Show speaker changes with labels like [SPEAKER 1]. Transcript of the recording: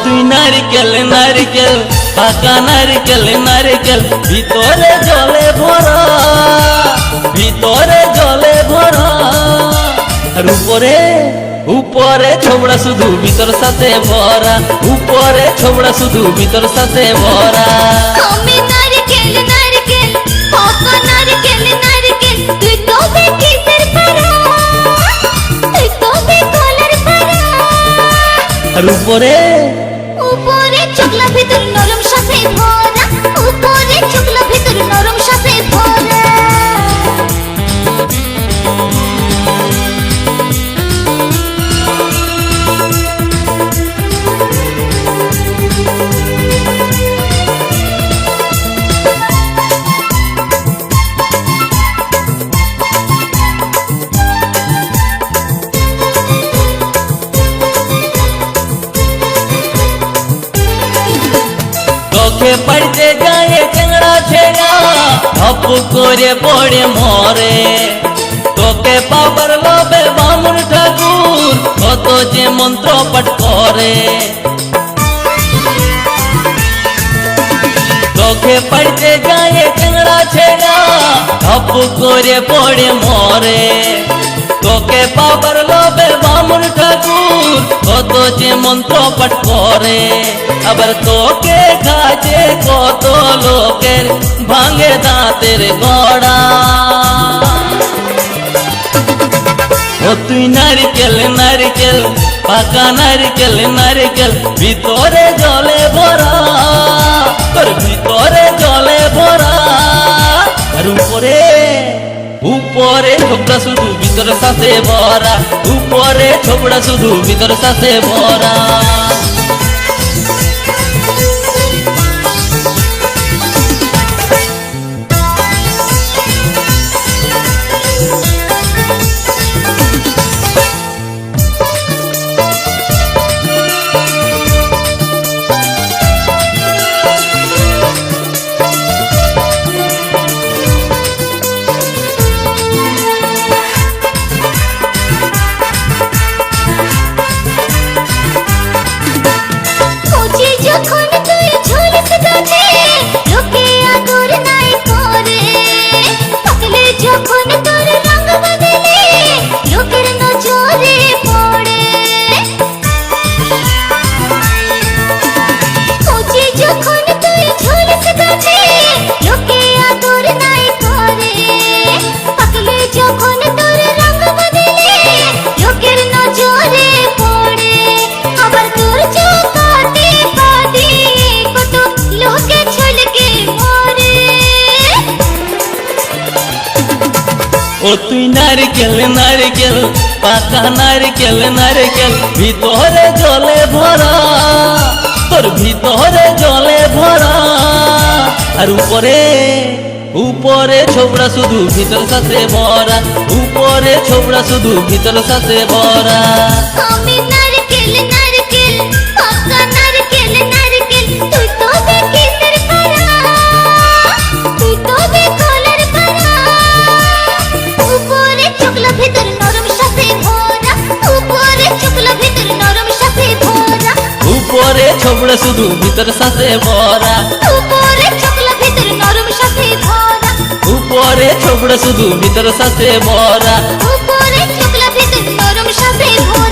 [SPEAKER 1] তুই নারকেল নারকেল পাকা নারকেল নারকেল ভিতরে জলে ভরা, ভিতরে জলে ভরা। আর উপরে উপরে ছোবড়া শুধু ভিতর সাথে ভরা, উপরে ছোবড়া শুধু ভিতর সাথে ভরা।
[SPEAKER 2] আমি নারকেল নারকেল পাকা নারকেল নারকেল তুই তবে কিসের পারা, তুই তবে কলার পারা।
[SPEAKER 1] আর উপরে
[SPEAKER 2] উপরে চকলা ভিতর নরম সাথে ভরা, উপরে চকলা ভিতর নরম সাথে ভরা।
[SPEAKER 1] চোখে পড়তে যায় চেংড়া ছেড়া ধপ করে পড়ে মরে। তোকে পাবার লোভে বামুন ঠাকুর কত যে মন্ত্র পাঠ করে। চোখে পড়তে যায় চেংড়া ছেড়া ধপ করে পড়ে মরে। তোকে পাবার লোভে বামুন ঠাকুর কত যে মন্ত্র পাঠ করে। আবার তোকে কাজে কত লোকের ভাঙে দাঁতের গড়া। ও তুই নারকেল নারকেল পাকা নারকেল নারকেল ভিতরে জলে ভরা, তোর ভিতরে জলে ভরা। আর উপরে উপরে ছোবড়া শুধু ভিতর সাথে ভরা, উপরে ছোবড়া শুধু ভিতর সাথে ভরা।
[SPEAKER 2] যখন তুই ঝুলিস গাছে লোকে আদর নাই করে, পাকলে যখন তোর রঙ বদলে লোকের নজরে পড়ে। কচি যখন তুই ঝুলিস গাছে লোকে আদর নাই করে, পাকলে যখন তোর রঙ বদলে লোকের নজরে পড়ে। আবার তোর চোখাতে কত লোকে ছলকে মরে।
[SPEAKER 1] ও তুই নারকেল নারকেল পাকা নারকেল নারকেল ভিতরে জলে ভরা, তোর ভিতরে জলে ভরা। আর উপরে উপরে ছোবড়া শুধু ভিতর সাথে ভরা, উপরে ছোবড়া শুধু ভিতর সাথে ভরা।
[SPEAKER 2] আমি নারকেল নারকেল পাকা নারকেল নারকেল তুই তবে কিসের পারা, তুই তবে কলার পারা। উপরে চকলা ভিতর নরম সাথে ভরা, উপরে চকলা ভিতর নরম সাথে ভরা।
[SPEAKER 1] উপরে ছোবড়া শুধু ভিতর সাথে ভরা,
[SPEAKER 2] উপরে চকলা ভিতর নরম সাথে ভরা।
[SPEAKER 1] উপরে ছোবড়া শুধু ভিতর সাথে ভরা।
[SPEAKER 2] উপরে চকলা ভিতর নরম সাথে ভরা।